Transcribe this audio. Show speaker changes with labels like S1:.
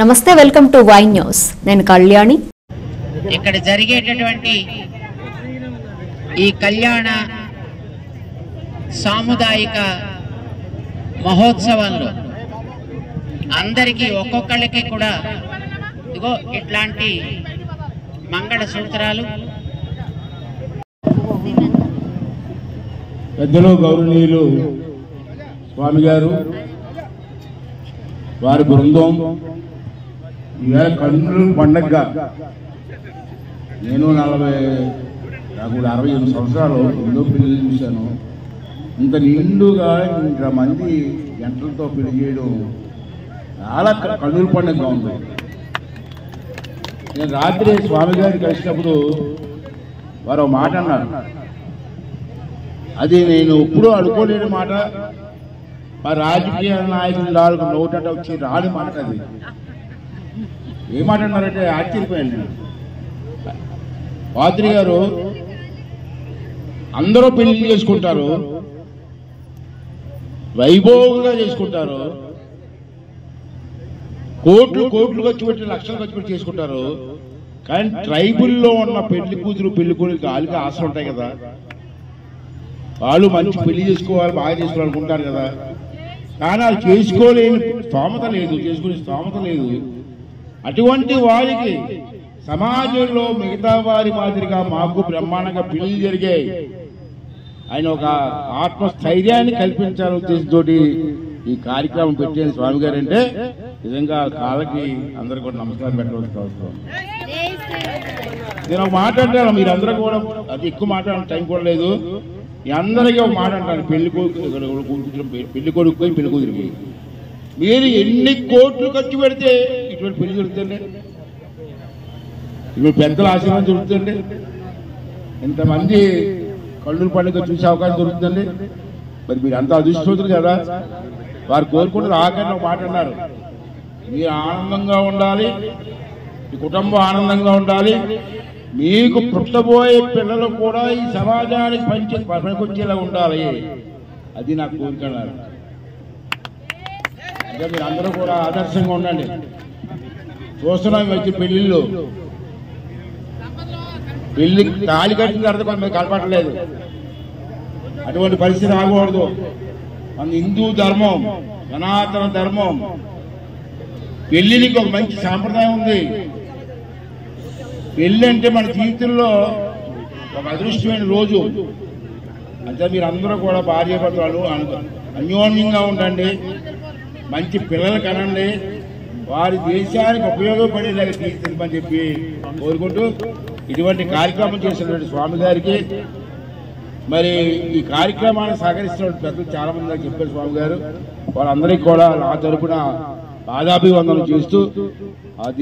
S1: నమస్తే, welcome to Y news. నేను కళ్యాణి.
S2: ఇక్కడ జరిగేటటువంటి ఈ కళ్యాణ సాముదాయిక మహోత్సవంలో అందరికీ ఒక్కొక్కళ్ళకి కూడా ఇగో ఇట్లాంటి మంగళ సూత్రాలు
S3: పెద్దలు గౌరవనీయులు స్వామి గారు వారి బృందం ఇవాళ కన్నుల పండగ. నేను 68 సంవత్సరాలు ఎన్నో పెళ్లి చూశాను. ఇంత నిండుగా ఇంతమంది గంటలతో పెళ్లి చేయడం చాలా కన్నుల పండుగగా ఉంది. నేను రాత్రి స్వామి గారిని కలిసినప్పుడు వారు ఒక మాట అన్నారు. అది నేను ఎప్పుడూ అనుకోలేని మాట. మా రాజకీయ నాయకులు నోటట వచ్చి రాని మాట. అది ఏ మాట అన్నారంటే ఆశ్చర్యపోయాను నేను. పాత్రి గారు అందరూ పెళ్లి చేసుకుంటారు, వైభవంగా చేసుకుంటారు, కోట్లు ఖర్చు పెట్టి లక్షలు ఖర్చు పెట్టి చేసుకుంటారు. కానీ ట్రైబుల్లో ఉన్న పెళ్లి కూతురు పెళ్లి కొడుకు వాళ్ళకి ఆశలు ఉంటాయి కదా, వాళ్ళు మంచి పెళ్లి చేసుకోవాలి, బాగా చేసుకోవాలనుకుంటారు కదా. కానీ వాళ్ళు చేసుకోలేని స్తోమత లేదు, చేసుకునే స్తోమత లేదు. అటువంటి వారికి సమాజంలో మిగతా వారి మాదిరిగా మాకు బ్రహ్మాండంగా పెళ్లి జరిగాయి. ఆయన ఒక ఆత్మస్థైర్యాన్ని కల్పించాలనే ఉద్దేశంతో ఈ కార్యక్రమం పెట్టిన స్వామి గారు అంటే నిజంగా కాళ్ళకి అందరూ కూడా నమస్కారం పెట్టవలసిన అవసరం. నేను ఒక మాట అంటాను, మీరందరూ కూడా అది ఎక్కువ మాట్లాడే టైం కూడా లేదు. అందరికీ ఒక మాట అంటాను, పెళ్లి కొడుకు పెళ్లి కూతురికి మీరు ఎన్ని కోట్లు ఖర్చు పెడితే ఇటువంటి పెళ్లి దొరుకుతుంది, ఇటువంటి పెద్దల ఆశీర్వాదం దొరుకుతుంది, ఇంతమంది కళ్ళుల పండుగ చూసే అవకాశం దొరుకుతుంది. మరి మీరు అంత అదృష్టవంతులు కదా. వారు కోరుకుంటారు ఆఖరిని ఒక మాట అన్నారు, మీరు ఆనందంగా ఉండాలి, మీ కుటుంబం ఆనందంగా ఉండాలి, మీకు పుట్టబోయే పిల్లలు కూడా ఈ సమాజానికి పనికొచ్చేలా ఉండాలి, అది నాకు కోరుకున్నారు. అంటే మీరు అందరూ కూడా ఆదర్శంగా ఉండండి. చూస్తున్నాం వచ్చి పెళ్లిళ్ళు, పెళ్లి తాళి కట్టిన తర్వాత కొంతమంది కలపట్లేదు. అటువంటి పరిస్థితి రాకూడదు. మన హిందూ ధర్మం, సనాతన ధర్మం, పెళ్లికి ఒక మంచి సాంప్రదాయం ఉంది. పెళ్లి అంటే మన జీవితంలో ఒక అదృష్టమైన రోజు. అంటే మీరు అందరూ కూడా భార్యాభర్తలు అన్యోన్యంగా ఉండండి, మంచి పిల్లలు కనండి, వారి దేశానికి ఉపయోగపడేలాగా తీర్చిదిద్దామని చెప్పి కోరుకుంటూ ఇటువంటి కార్యక్రమం చేసినటువంటి స్వామి గారికి, మరి ఈ కార్యక్రమాన్ని సహకరిస్తున్న పెద్దలు చాలా మంది నాకు చెప్పారు స్వామి గారు, వాళ్ళందరికీ కూడా నా తరపున పాదాభివందనం చేస్తూ